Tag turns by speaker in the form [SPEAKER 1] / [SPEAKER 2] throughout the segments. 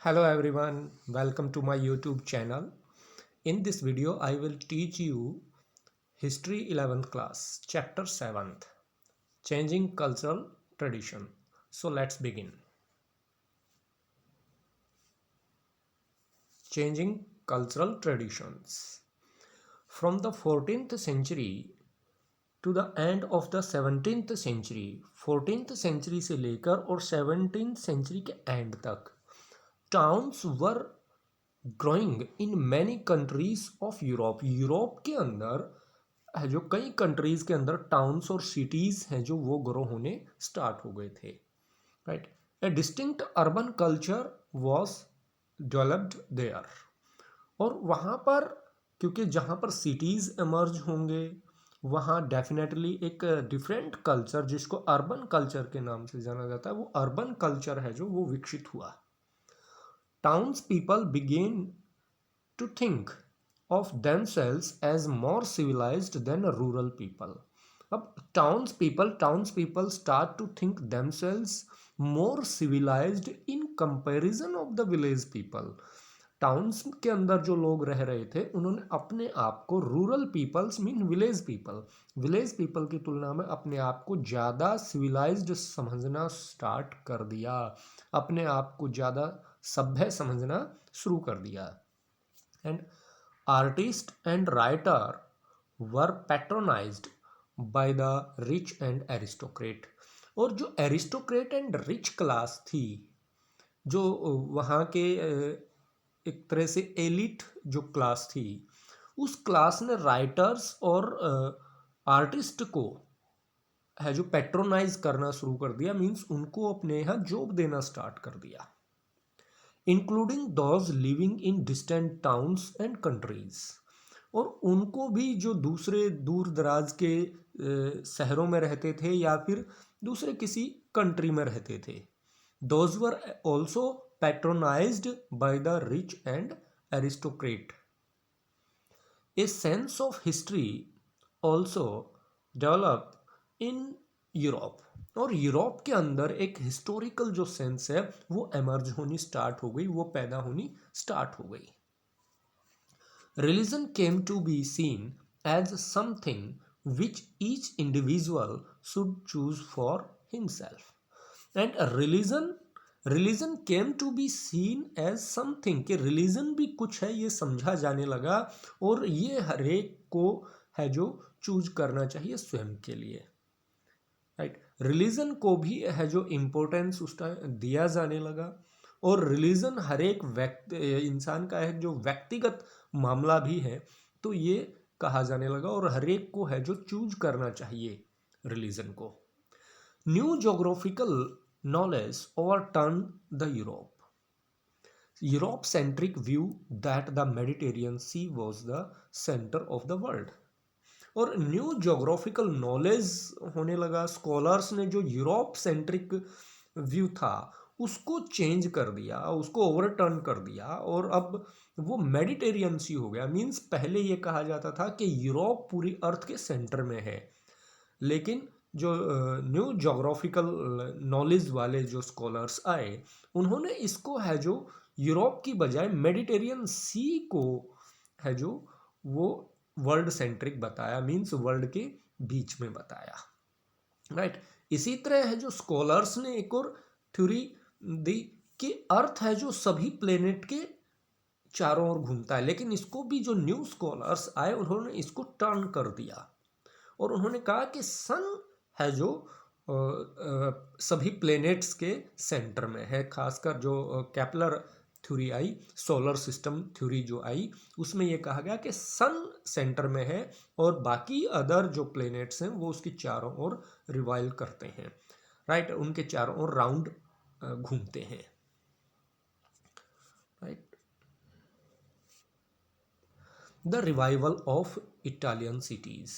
[SPEAKER 1] Hello everyone, welcome to my YouTube channel. In this video, I will teach you History 11th class, Chapter 7th, Changing Cultural Tradition. So let's begin. Changing Cultural Traditions. From the 14th century to the end of the 17th century, 14th century से लेकर और 17th century के end तक towns were growing in many countries of Europe. Europe के अंदर है जो कई कंट्रीज के अंदर टाउन्स और सिटीज हैं जो वो ग्रो होने स्टार्ट हो गए थे। Right, a distinct urban culture was developed there. और वहाँ पर क्योंकि जहाँ पर सिटीज़ एमर्ज होंगे वहाँ डेफिनेटली एक डिफरेंट कल्चर जिसको अर्बन कल्चर के नाम से जाना जाता है, वो अर्बन कल्चर है जो वो विकसित हुआ। Townspeople began to think of themselves as more civilized than rural people. अब townspeople start to think themselves more civilized in comparison of the village people. Towns के अंदर जो लोग रह रहे थे उन्होंने अपने आप को rural peoples mean village people की तुलना में अपने आप को ज़्यादा सिविलाइज्ड समझना स्टार्ट कर दिया, अपने आप को ज़्यादा सभ्य समझना शुरू कर दिया। And artist and writer were patronized by the rich and aristocrat. और जो एरिस्टोक्रेट एंड रिच क्लास थी, जो वहाँ के एक तरह से एलिट जो क्लास थी, उस क्लास ने राइटर्स और आर्टिस्ट को है जो पैट्रोनाइज करना शुरू कर दिया, मीन्स उनको अपने यहाँ जॉब देना स्टार्ट कर दिया, including those living in distant towns and countries. और उनको भी जो दूसरे दूर दराज के शहरों में रहते थे या फिर दूसरे किसी कंट्री में रहते थे। Those were also patronized by the rich and aristocrat. A sense of history also developed in Europe. और यूरोप के अंदर एक हिस्टोरिकल जो सेंस है वो एमर्ज होनी स्टार्ट हो गई, वो पैदा होनी स्टार्ट हो गई। Religion came to be seen as something which each individual should choose for himself. And religion came to be seen as something, कि रिलीजन भी कुछ है ये समझा जाने लगा और ये हर एक को है जो चूज करना चाहिए स्वयं के लिए। राइट, रिलीजन को भी है जो इम्पोर्टेंस उस टाइम दिया जाने लगा और रिलीजन हर एक व्यक्ति इंसान का है जो व्यक्तिगत मामला भी है, तो ये कहा जाने लगा और हर एक को है जो चूज करना चाहिए रिलीजन को। New geographical knowledge overturned the Europe-centric view that the Mediterranean Sea was the center of the world. और न्यू जोग्राफिकल नॉलेज होने लगा। स्कॉलर्स ने जो यूरोप सेंट्रिक व्यू था उसको चेंज कर दिया, उसको ओवरटर्न कर दिया और अब वो मेडिटेरियन सी हो गया। मीन्स पहले ये कहा जाता था कि यूरोप पूरी अर्थ के सेंटर में है, लेकिन जो न्यू जोग्राफिकल नॉलेज वाले जो स्कॉलर्स आए उन्होंने इसको है जो यूरोप की बजाय मेडिटेरियन सी को है जो वो वर्ल्ड सेंट्रिक बताया, मीन्स वर्ल्ड के बीच में बताया। राइट, इसी तरह है जो स्कॉलर्स ने एक और थ्योरी दी कि अर्थ है जो सभी प्लेनेट के चारों ओर घूमता है, लेकिन इसको भी जो न्यू स्कॉलर्स आए उन्होंने इसको टर्न कर दिया और उन्होंने कहा कि सन है जो सभी प्लेनेट्स के सेंटर में है। खासकर जो केपलर थ्योरी आई, सोलर सिस्टम थ्योरी जो आई, उसमें यह कहा गया कि सन सेंटर में है और बाकी अदर जो प्लेनेट्स हैं वो उसके चारों ओर रिवाइल करते हैं। राइट, उनके चारों ओर राउंड घूमते हैं। Right, the revival of Italian cities.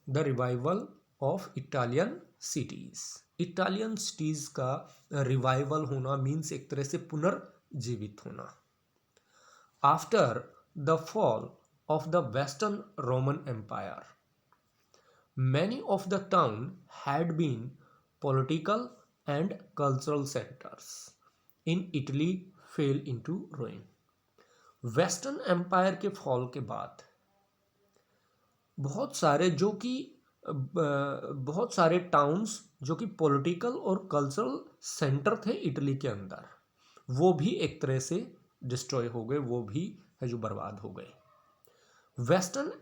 [SPEAKER 1] The revival of Italian cities. Italian cities का रिवाइवल होना मीन्स एक तरह से पुनर्जीवित होना। After the fall of the western Roman empire, many of the town had been political and cultural centres. In Italy fell into ruin। Western empire के fall के बाद बहुत सारे जो कि बहुत सारे टाउन्स जो कि पॉलिटिकल और कल्चरल सेंटर थे इटली के अंदर, वो भी एक तरह से डिस्ट्रॉय हो गए, वो भी है जो बर्बाद हो गए। Western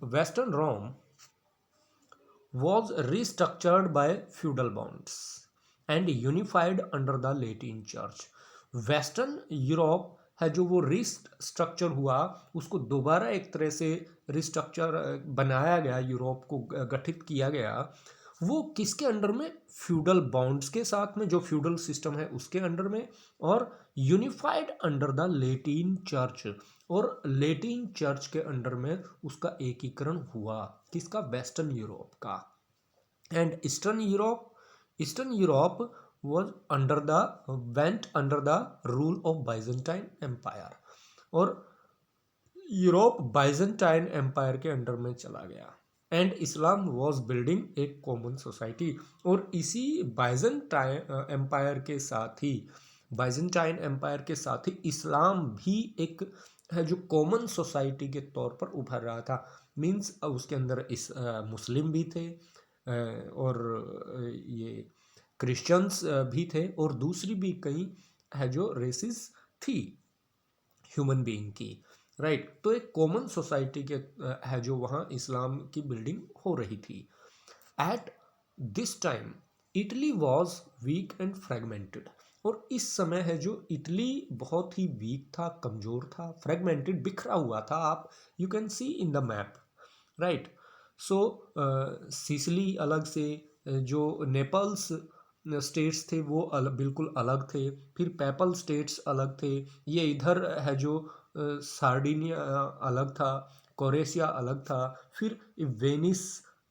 [SPEAKER 1] western Rome was restructured by feudal bonds and unified under the Latin Church। Western Europe है जो वो रिस्ट्रक्चर हुआ, उसको दोबारा एक तरह से रिस्ट्रक्चर बनाया गया, यूरोप को गठित किया गया। वो किसके अंडर में? फ्यूडल बॉन्ड्स के साथ में, जो फ्यूडल सिस्टम है उसके अंडर में, और unified under the Latin church, और लेटिन चर्च के अंडर में उसका एकीकरण हुआ। किसका? वेस्टर्न यूरोप का। And eastern Europe was under the went under the rule of Byzantine Empire, और यूरोप बाइजेंटाइन एम्पायर के अंडर में चला गया। एंड इस्लाम वॉज बिल्डिंग एक कॉमन सोसाइटी, और इसी बाइजेंटाइन एम्पायर के साथ ही इस्लाम भी एक है जो कॉमन सोसाइटी के तौर पर उभर रहा था। मीन्स उसके अंदर मुस्लिम भी थे, और ये क्रिश्चियंस भी थे, और दूसरी भी कई है जो रेसिस थी ह्यूमन बीइंग की, राइट। तो एक कॉमन सोसाइटी के है जो वहाँ इस्लाम की बिल्डिंग हो रही थी। At this time Italy was weak and fragmented, और इस समय है जो इटली बहुत ही वीक था, कमज़ोर था, फ्रेगमेंटेड, बिखरा हुआ था। आप you can see in the map, right. So Sicily अलग से, जो नेपल्स स्टेट्स थे वो बिल्कुल अलग थे, फिर पेपल स्टेट्स अलग थे, ये इधर है जो सार्डिनिया अलग था, कोरेशिया अलग था, फिर वेनिस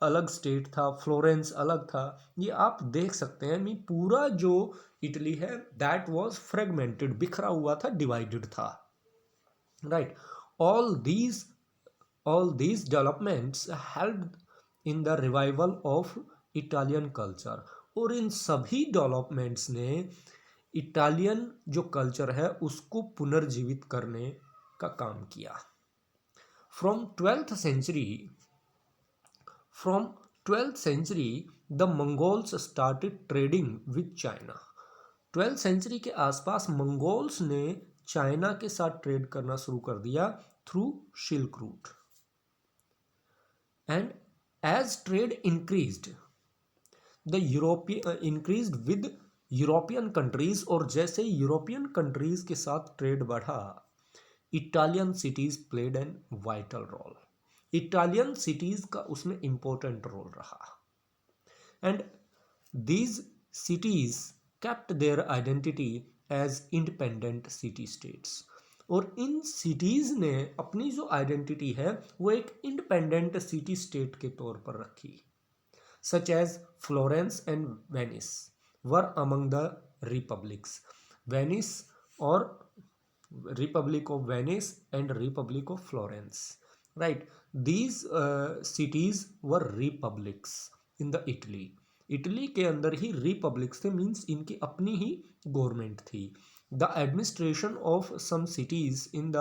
[SPEAKER 1] अलग स्टेट था, फ्लोरेंस अलग था। ये आप देख सकते हैं, मी पूरा जो इटली है दैट वाज फ्रेगमेंटेड, बिखरा हुआ था, डिवाइडेड था, right. All these all these developments helped in the revival of Italian culture, और इन सभी डेवलपमेंट्स ने इटालियन जो कल्चर है उसको पुनर्जीवित करने का काम किया। From twelfth century the Mongols started trading with China. 12th century के आसपास मंगोल्स ने चाइना के साथ ट्रेड करना शुरू कर दिया through silk route. And as trade increased with European countries, और जैसे यूरोपियन कंट्रीज के साथ ट्रेड बढ़ा, Italian cities played an vital role. Italian cities का उसमें इंपॉर्टेंट रोल रहा। And these cities kept their identity as independent city states, और in cities ने अपनी जो आइडेंटिटी है वो एक इंडिपेंडेंट सिटी स्टेट के तौर पर रखी। Such as Florence and Venice were among the republics. Venice और republic of Venice and republic of Florence, right. These cities were republics in the Italy के अंदर ही रिपब्लिक्स थे, मीन्स इनकी अपनी ही गवर्नमेंट थी। The administration of some cities in the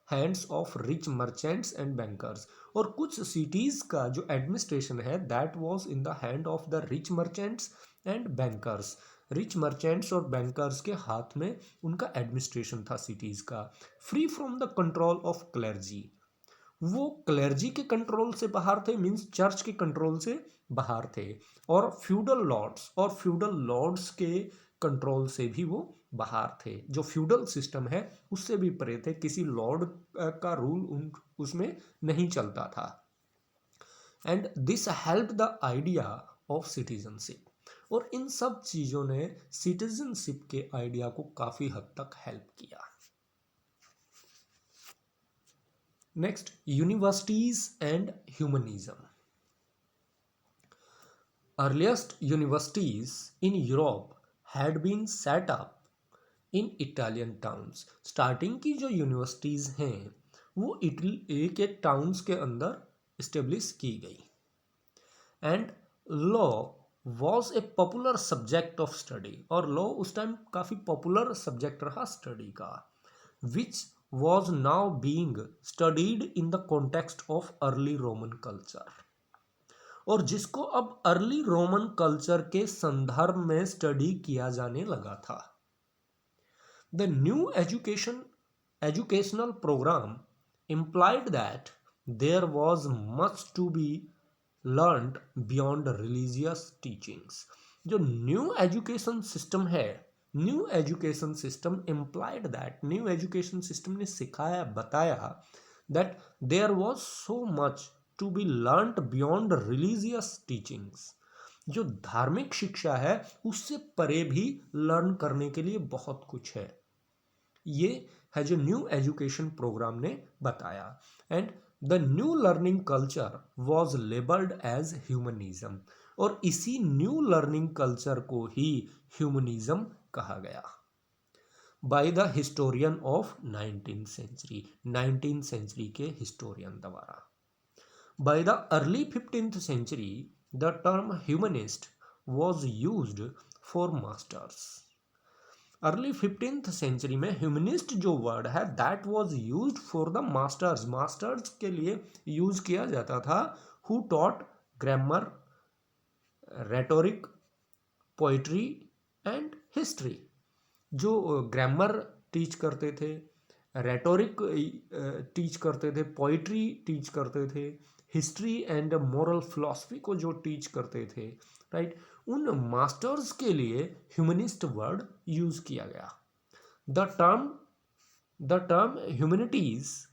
[SPEAKER 1] hands of rich merchants and bankers, और कुछ सिटीज़ का जो एडमिनिस्ट्रेशन है that was in the hand of the rich merchants and bankers. Rich merchants और बैंकर्स के हाथ में उनका एडमिनिस्ट्रेशन था सिटीज़ का। Free from the control of clergy, वो क्लर्जी के कंट्रोल से बाहर थे, मीन्स चर्च के कंट्रोल से बाहर थे, और फ्यूडल लॉर्ड्स के कंट्रोल से भी वो बाहर थे। जो फ्यूडल सिस्टम है उससे भी परे थे, किसी लॉर्ड का रूल उसमें नहीं चलता था। And this help the idea of citizenship, और इन सब चीज़ों ने सिटीजनशिप के आइडिया को काफ़ी हद तक हेल्प किया। Next, universities and humanism. Earliest universities in Europe had been set up in Italian towns. Starting की जो यूनिवर्सिटीज़ हैं वो इटली के टाउन्स के अंदर इस्टेब्लिश की गई। And law was a popular subject of study, और लॉ उस टाइम काफ़ी पॉपुलर सब्जेक्ट रहा स्टडी का, which was now being studied in the context of early Roman culture, और जिसको अब अर्ली रोमन कल्चर के संदर्भ में स्टडी किया जाने लगा था। The new educational program implied that there was much to be learned beyond religious teachings। जो न्यू एजुकेशन सिस्टम है, new education system implied that, new education system ने सिखाया बताया that there was so much to be learnt beyond religious teachings, जो धार्मिक शिक्षा है उससे परे भी लर्न करने के लिए बहुत कुछ है। ये है जो न्यू एजुकेशन प्रोग्राम ने बताया। And the new learning culture was labelled as humanism, और इसी न्यू लर्निंग कल्चर को ही ह्यूमनिज्म कहा गया by the historian of 19th century, 19th century के हिस्टोरियन द्वारा। By the early 15th century the term humanist was used for masters. Early 15th century में humanist जो word है that was used for the masters, masters के लिए use किया जाता था, who taught grammar, rhetoric, poetry and history, जो grammar teach करते थे, रेटोरिक टीच करते थे, पोइट्री टीच करते थे, हिस्ट्री एंड मॉरल फिलॉसफी को जो टीच करते थे, राइट, उन मास्टर्स के लिए ह्यूमनिस्ट वर्ड यूज किया गया। The term humanities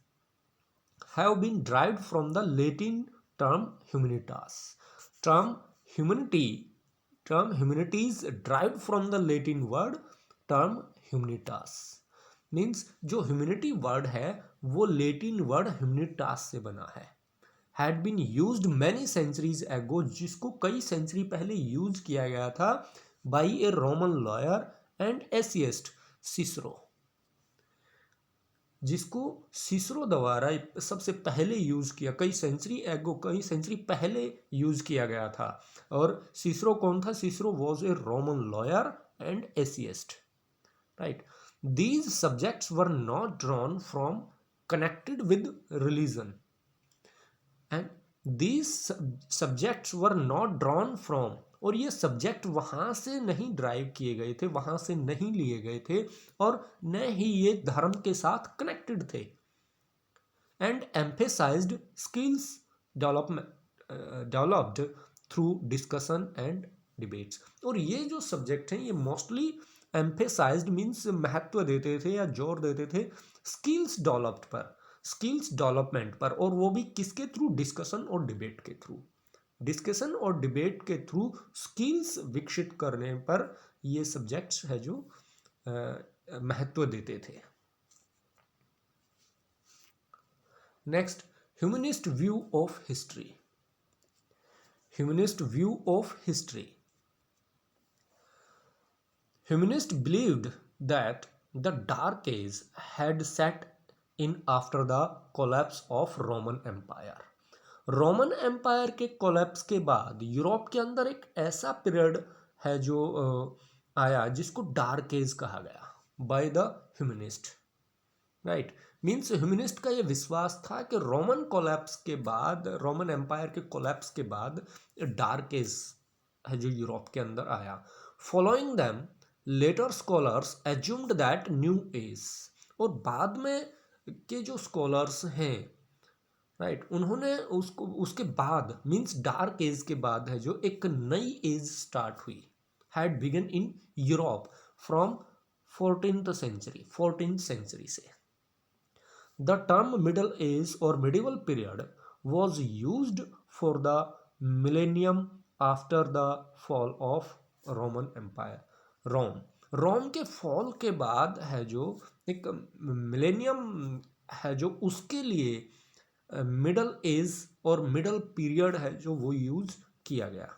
[SPEAKER 1] have been derived from the Latin term humanitas. Term humanities derived from the Latin word term humanitas, means जो ह्यूमैनिटी वर्ड है वो लैटिन वर्ड ह्यूमनिटास से बना है। Had been used many centuries ago, जिसको कई century पहले use किया गया था by a Roman lawyer and essayist Cicero, जिसको सिसरो द्वारा सबसे पहले यूज किया, कई सेंचुरी एगो, कई सेंचुरी पहले यूज किया गया था। और सिसरो कौन था? Cicero was a Roman lawyer and essayist, right. These subjects were not drawn from connected with religion, and these subjects were not drawn from, और ये सब्जेक्ट वहाँ से नहीं ड्राइव किए गए थे, वहाँ से नहीं लिए गए थे, और न ही ये धर्म के साथ कनेक्टेड थे। And emphasised skills developed through discussion and debates, और ये जो सब्जेक्ट हैं ये मोस्टली एम्फेसाइज्ड मीन्स महत्व देते थे या जोर देते थे स्किल्स डेवलप्ड पर, स्किल्स डेवलपमेंट पर, और वो भी किसके थ्रू? डिस्कशन और डिबेट के थ्रू, डिस्कशन और डिबेट के थ्रू स्किल्स विकसित करने पर ये सब्जेक्ट्स है जो महत्व देते थे। Next, humanist view of history. Humanist view of history. Humanists believed that the Dark Age had set in after the collapse of Roman Empire. Roman empire के कोलैप्स के बाद यूरोप के अंदर एक ऐसा पीरियड है जो आया जिसको डार्क एज कहा गया by the humanist, right. Means humanist का ये विश्वास था कि रोमन कोलैप्स के बाद, रोमन एम्पायर के कोलैप्स के बाद डार्क एज है जो यूरोप के अंदर आया। Following them later scholars assumed that new age, और बाद में के जो स्कॉलर्स हैं, राइट, उन्होंने उसको उसके बाद मीन्स डार्क एज के बाद है जो एक नई एज स्टार्ट हुई, had begun in Europe from 14th century से। द टर्म मिडल एज और medieval period was used for the millennium after the fall of Roman empire. Rome के फॉल के बाद है जो एक मिलेनियम है जो उसके लिए मिडल एज और मिडल पीरियड है जो वो यूज किया गया।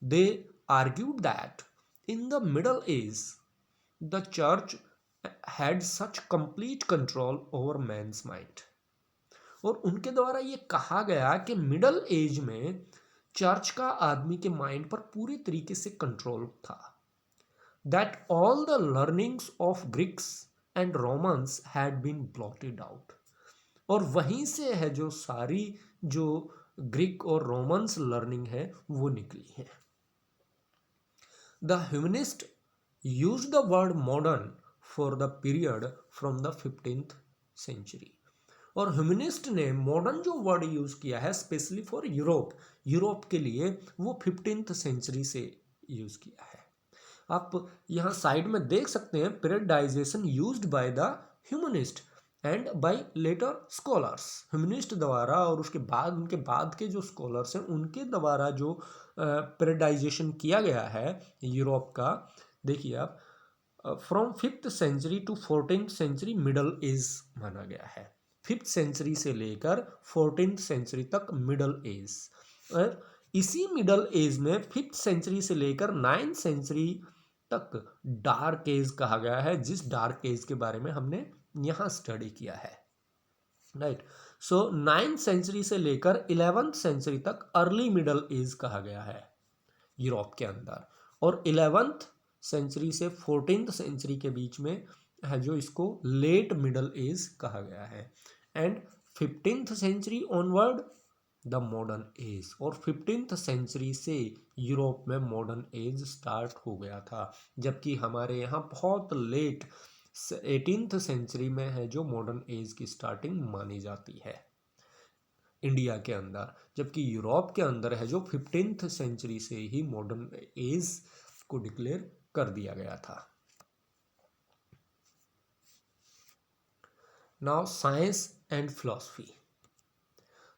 [SPEAKER 1] They argued that in the middle age the church had such complete control over man's mind, और उनके द्वारा ये कहा गया कि मिडल एज में चर्च का आदमी के माइंड पर पूरी तरीके से कंट्रोल था। That all the learnings of Greeks and Romans had been blotted out. और वहीं से है जो सारी जो ग्रीक और रोमन्स लर्निंग है वो निकली है। The humanist use the word modern for the period from the 15th century. और ह्यूमनिस्ट ने मॉडर्न जो वर्ड यूज किया है स्पेशली फॉर यूरोप, यूरोप के लिए वो 15th सेंचुरी से यूज किया है। आप यहाँ साइड में देख सकते हैं periodisation used by the humanist and by later scholars. Humanist द्वारा और उसके बाद उनके बाद के जो स्कॉलर्स हैं उनके द्वारा जो पीरियडाइजेशन किया गया है यूरोप का, देखिए आप from 5th century to 14th century middle age माना गया है। 5th सेंचुरी से लेकर 14th सेंचुरी तक मिडल एज। और इसी मिडल एज में 5th सेंचुरी से लेकर 9th सेंचुरी तक डार्क एज कहा गया है, जिस डार्क एज के बारे में हमने यहाँ स्टडी किया है। राइट, सो 9th सेंचुरी से लेकर 11th सेंचुरी तक अर्ली मिडल एज कहा गया है यूरोप के अंदर। और 11th सेंचुरी से 14th सेंचुरी के बीच में है जो इसको लेट मिडल एज कहा गया है। And 15th century onward the modern age. और 15th सेंचुरी से यूरोप में मॉडर्न एज स्टार्ट हो गया था, जबकि हमारे यहाँ बहुत लेट 18th सेंचुरी में है जो मॉडर्न एज की स्टार्टिंग मानी जाती है इंडिया के अंदर, जबकि यूरोप के अंदर है जो 15th सेंचुरी से ही मॉडर्न एज को डिक्लेयर कर दिया गया था। Now science and philosophy,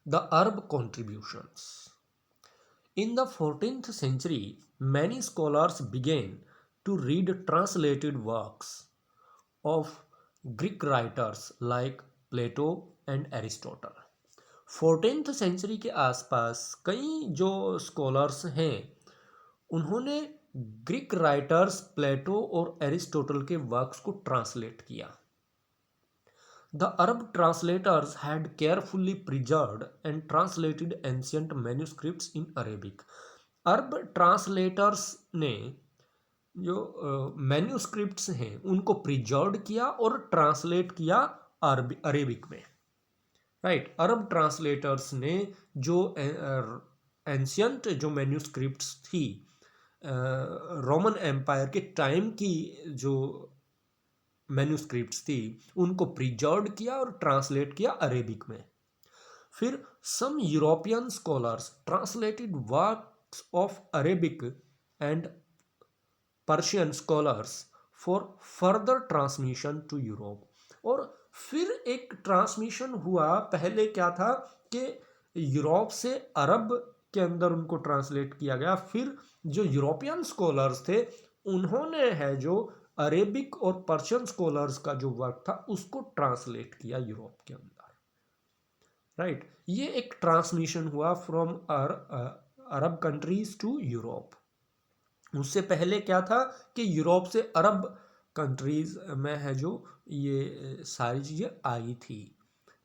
[SPEAKER 1] the Arab contributions. In the 14th century, many scholars began to read translated works of Greek writers like Plato and Aristotle. 14th century के आसपास कई जो स्कॉलर्स हैं उन्होंने ग्रीक राइटर्स प्लेटो और एरिस्टोटल के works को translate किया। The Arab translators had carefully preserved and translated ancient manuscripts in Arabic. Arab translators ने जो मैन्यूस्क्रिप्ट्स हैं उनको प्रिजर्व किया और ट्रांसलेट किया अरेबिक में। राइट, अरब ट्रांसलेटर्स ने जो एंशियंट जो मैन्यूस्क्रिप्ट्स थी रोमन एम्पायर के टाइम की जो मैन्यूस्क्रिप्ट्स थी उनको प्रिजर्व किया और ट्रांसलेट किया अरेबिक में। फिर some European scholars translated works of Arabic and Persian scholars for further transmission to Europe. और फिर एक ट्रांसमिशन हुआ, पहले क्या था कि यूरोप से अरब के अंदर उनको ट्रांसलेट किया गया, फिर जो यूरोपियन स्कॉलर्स थे उन्होंने है जो अरेबिक और पर्शियन स्कॉलर्स का जो वर्क था उसको ट्रांसलेट किया यूरोप के अंदर। राइट, ये एक ट्रांसमिशन हुआ from Arab countries to Europe. उससे पहले क्या था कि यूरोप से अरब कंट्रीज में है जो ये सारी चीज़ें आई थी,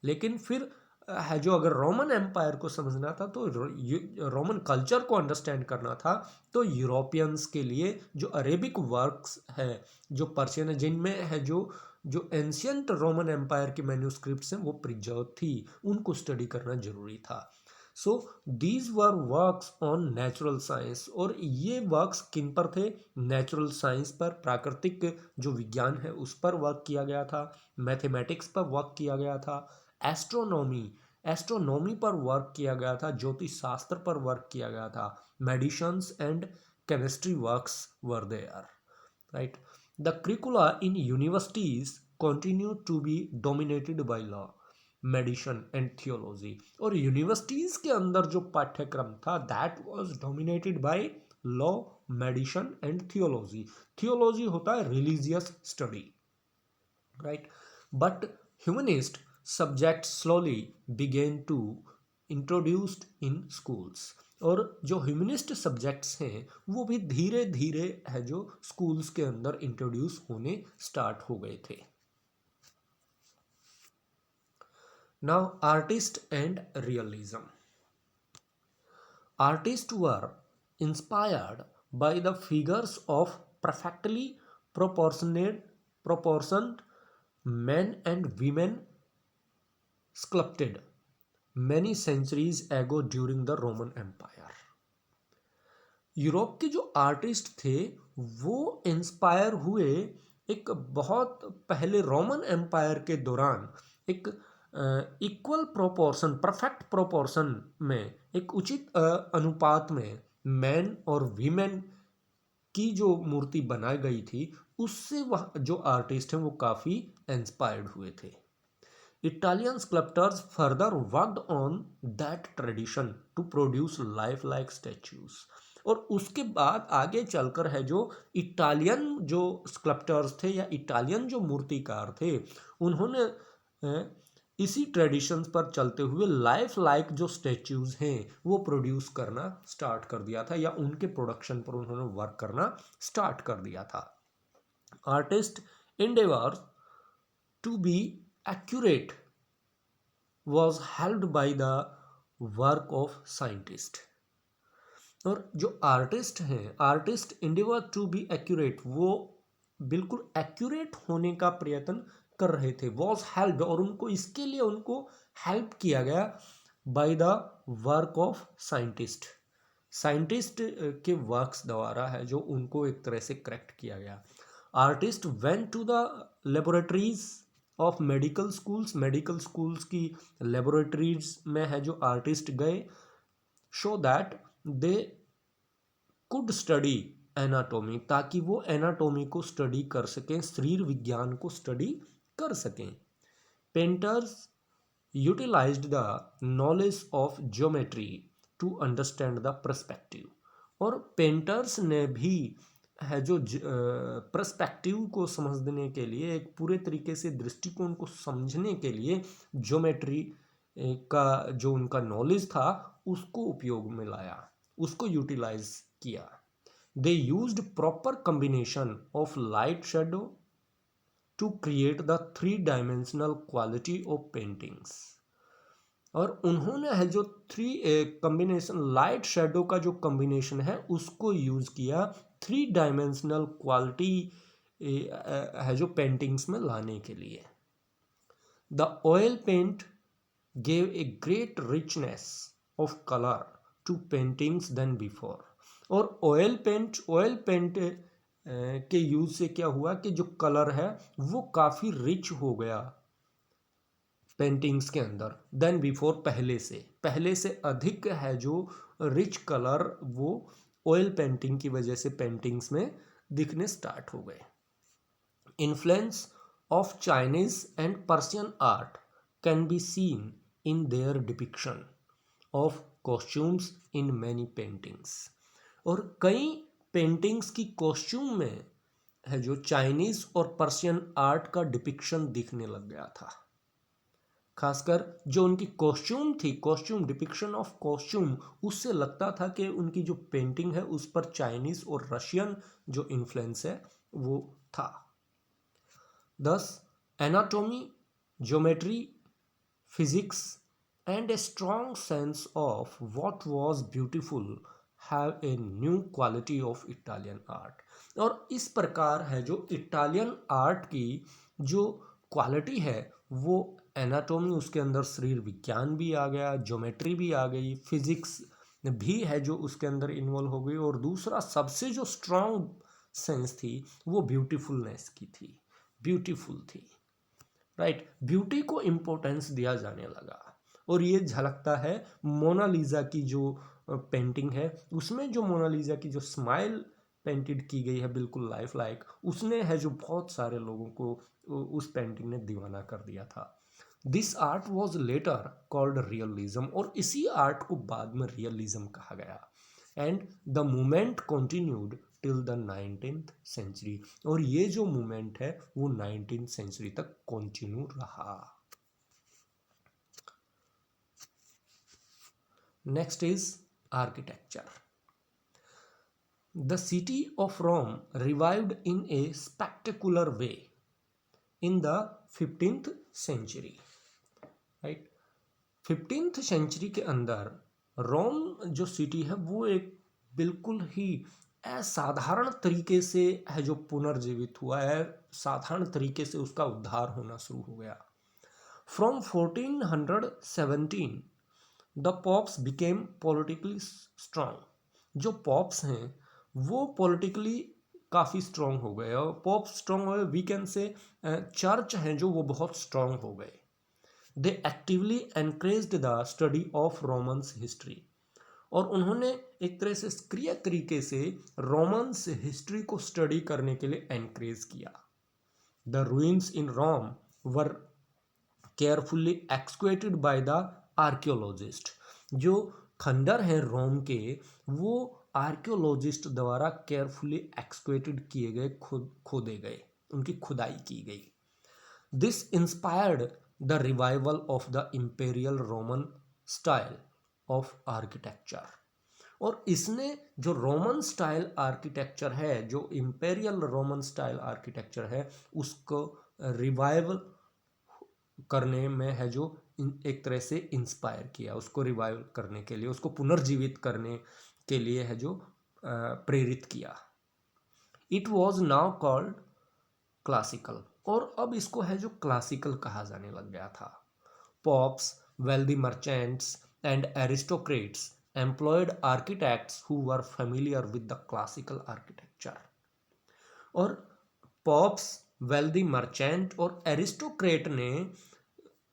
[SPEAKER 1] लेकिन फिर है जो अगर रोमन एम्पायर को समझना था तो रोमन कल्चर को अंडरस्टैंड करना था तो यूरोपियंस के लिए जो अरेबिक वर्क्स है जो पर्शियन है जिनमें है जो एंशियंट रोमन एम्पायर के मैन्यूस्क्रिप्ट्स हैं वो प्रिजर्व थी, उनको स्टडी करना जरूरी था। So these were works on natural science. और ये वर्क्स किन पर थे? नेचुरल साइंस पर, प्राकृतिक जो विज्ञान है उस पर वर्क किया गया था, मैथमेटिक्स पर वर्क किया गया था, एस्ट्रोनॉमी पर वर्क किया गया था, ज्योतिष शास्त्र पर वर्क किया गया था, medicines and chemistry works were there. Right, the curricula in universities continue to be dominated by law, medicine and theology. और यूनिवर्सिटीज के अंदर जो पाठ्यक्रम था that was dominated by law, medicine and theology. Theology होता है religious study. Right, but humanist subject slowly began to introduced in schools. और जो ह्यूमनिस्ट सब्जेक्ट्स हैं वो भी धीरे धीरे है जो स्कूल्स के अंदर इंट्रोड्यूस होने स्टार्ट हो गए थे। Now artist and realism, Artists were inspired by the figures of perfectly proportioned men and women sculpted many centuries ago during the Roman Empire. Europe के जो आर्टिस्ट थे वो इंस्पायर हुए एक बहुत पहले रोमन एम्पायर के दौरान एक इक्वल प्रोपोर्शन परफेक्ट प्रोपोर्शन में एक उचित अनुपात में मैन और वीमेन की जो मूर्ति बनाई गई थी उससे वह जो आर्टिस्ट हैं वो काफ़ी इंस्पायर्ड हुए थे. Italian sculptors further worked on that tradition to produce lifelike statues. और उसके बाद आगे चलकर है जो इटालियन जो स्कल्प्टर्स थे या इटालियन जो मूर्तिकार थे उन्होंने इसी ट्रेडिशंस पर चलते हुए लाइफ लाइक जो स्टैच्यूज हैं वो प्रोड्यूस करना स्टार्ट कर दिया था या उनके प्रोडक्शन पर उन्होंने वर्क करना स्टार्ट कर दिया था. Artist endeavors to be accurate was helped by the work of scientist. और जो आर्टिस्ट हैं artist endeavor to be accurate वो बिल्कुल एक्यूरेट होने का प्रयत्न कर रहे थे. was helped और उनको इसके लिए उनको हेल्प किया गया by the work of scientist. Scientist के वर्क्स द्वारा है जो उनको एक तरह से करेक्ट किया गया. Artist went to the laboratories of medical schools की लेबोरेटरीज में है जो आर्टिस्ट गए so that they could study anatomy ताकि वो एनाटोमी को स्टडी कर सकें शरीर विज्ञान को स्टडी कर सकें. Painters utilised the knowledge of geometry to understand the perspective. और पेंटर्स ने भी है जो पर्सपेक्टिव को समझने के लिए एक पूरे तरीके से दृष्टिकोण को समझने के लिए ज्योमेट्री का जो उनका नॉलेज था उसको उपयोग में लाया उसको यूटिलाइज किया. They used proper combination of light shadow to create the 3 dimensional quality of paintings. और उन्होंने है जो 3 कॉम्बिनेशन लाइट शेडो का जो कॉम्बिनेशन है उसको यूज़ किया 3 डायमेंशनल क्वालिटी है जो पेंटिंग्स में लाने के लिए. The oil paint gave a great richness of colour to paintings than before. और ऑयल पेंट के यूज से क्या हुआ कि जो कलर है वो काफ़ी रिच हो गया पेंटिंग्स के अंदर देन बिफोर पहले से अधिक है जो रिच कलर वो ऑयल पेंटिंग की वजह से पेंटिंग्स में दिखने स्टार्ट हो गए. Influence of Chinese and Persian art can be seen in their depiction of costumes in many paintings. और कई पेंटिंग्स की कॉस्ट्यूम में है जो चाइनीज और पर्शियन आर्ट का डिपिक्शन दिखने लग गया था. खासकर जो उनकी कॉस्ट्यूम डिपिक्शन ऑफ कॉस्ट्यूम उससे लगता था कि उनकी जो पेंटिंग है उस पर चाइनीज और रशियन जो इन्फ्लुएंस है वो था. दस anatomy geometry physics and a strong sense of what was beautiful have a new quality of Italian art. और इस प्रकार है जो इटालियन आर्ट की जो क्वालिटी है वो एनाटॉमी उसके अंदर शरीर विज्ञान भी आ गया ज्योमेट्री भी आ गई फिजिक्स भी है जो उसके अंदर इन्वॉल्व हो गई. और दूसरा सबसे जो स्ट्रॉन्ग सेंस थी वो ब्यूटीफुलनेस की थी ब्यूटीफुल थी राइट. ब्यूटी को इम्पोर्टेंस दिया जाने लगा. और ये झलकता है मोनालिसा की जो पेंटिंग है उसमें जो मोनालिसा की जो स्माइल पेंटेड की गई है बिल्कुल लाइफ लाइक उसने है जो बहुत सारे लोगों को उस पेंटिंग ने दीवाना कर दिया था. This art was later called realism. और इसी आर्ट को बाद में रियलिज्म कहा गया. And the movement continued till the 19th century. और ये जो मूवमेंट है वो 19th सेंचुरी तक कंटिन्यू रहा. Next is architecture. The city of Rome revived in a spectacular way in the 15th century. Right 15th century के अंदर रोम जो सिटी है वो एक बिल्कुल ही असाधारण तरीके से है जो पुनर्जीवित हुआ है, साधारण तरीके से उसका उद्धार होना शुरू हो गया। From 1417 the pops became politically strong. जो पॉप्स हैं वो पॉलिटिकली काफ़ी स्ट्रांग हो गए, और पॉप स्ट्रांग हो गए, वी कैन से चर्च हैं जो वो बहुत स्ट्रांग हो गए। They actively encouraged the study of Romans history, और उन्होंने एक तरह से सक्रिय तरीके से रोमन्स हिस्ट्री को स्टडी करने के लिए एनकरेज किया। The ruins in Rome were carefully excavated by the archaeologist. जो खंडर हैं रोम के, वो आर्कियोलॉजिस्ट द्वारा केयरफुली एक्सक्वेटेड किए गए, खोदे गए, उनकी खुदाई की गई। This inspired the revival of the imperial Roman style of architecture, और इसने जो रोमन स्टाइल आर्किटेक्चर है, जो इंपेरियल रोमन स्टाइल आर्किटेक्चर है, उसको रिवाइवल करने में है जो एक तरह से इंस्पायर किया, उसको रिवाइव करने के लिए, उसको पुनर्जीवित करने के लिए है जो प्रेरित किया। It was now called classical, और अब इसको है जो क्लासिकल कहा जाने लग गया था। Pops, wealthy merchants and aristocrats employed architects who were familiar with the classical architecture. और पॉप्स, वेल्दी मर्चेंट और एरिस्टोक्रेट ने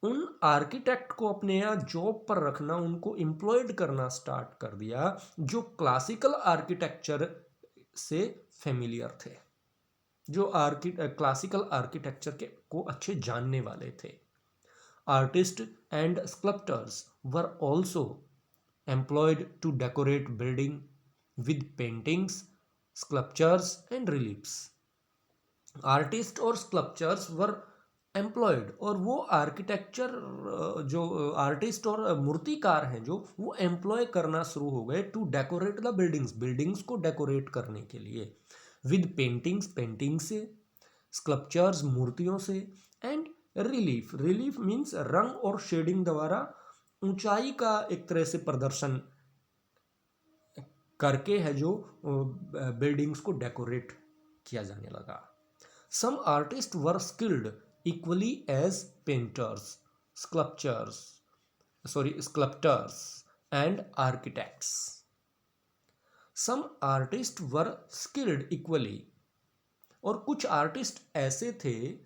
[SPEAKER 1] उन आर्किटेक्ट को अपने यहाँ जॉब पर रखना, उनको एम्प्लॉयड करना स्टार्ट कर दिया जो क्लासिकल आर्किटेक्चर से फेमिलियर थे, जो क्लासिकल आर्किटेक्चर के को अच्छे जानने वाले थे। Artist and sculptors were also employed to decorate building with paintings, sculptures and reliefs. Artist और स्कल्पचर्स वर एम्प्लॉयड, और वो आर्किटेक्चर जो आर्टिस्ट और मूर्तिकार हैं जो वो एम्प्लॉय करना शुरू हो गए to decorate the buildings, buildings को डेकोरेट करने के लिए, विद पेंटिंग्स, पेंटिंग से, स्कल्पचर्स, मूर्तियों से, एंड रिलीफ, रिलीफ मीन्स रंग और शेडिंग द्वारा ऊंचाई का एक तरह से प्रदर्शन करके है जो बिल्डिंग्स को डेकोरेट किया जाने लगा। सम artist were skilled equally as painters, sculptors and architects. Some artists were skilled equally, और कुछ आर्टिस्ट ऐसे थे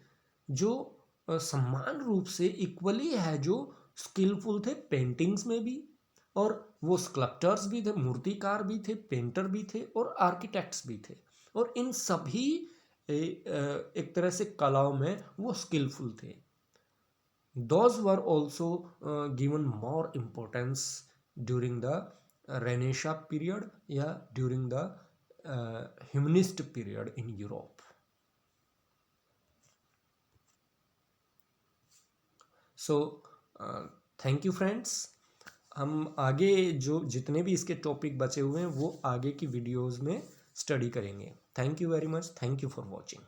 [SPEAKER 1] जो समान रूप से इक्वली है जो स्किलफुल थे पेंटिंग्स में भी, और वो स्कल्पटर्स भी थे, मूर्तिकार भी थे, पेंटर भी थे, और आर्किटेक्ट्स भी थे, और इन सभी एक तरह से कलाओं में वो स्किलफुल थे। Those were also given more importance during the renaissance period या during the humanist period in Europe. So thank you friends. हम आगे जो जितने भी इसके टॉपिक बचे हुए हैं वो आगे की वीडियोज़ में स्टडी करेंगे। Thank you very much, thank you for watching.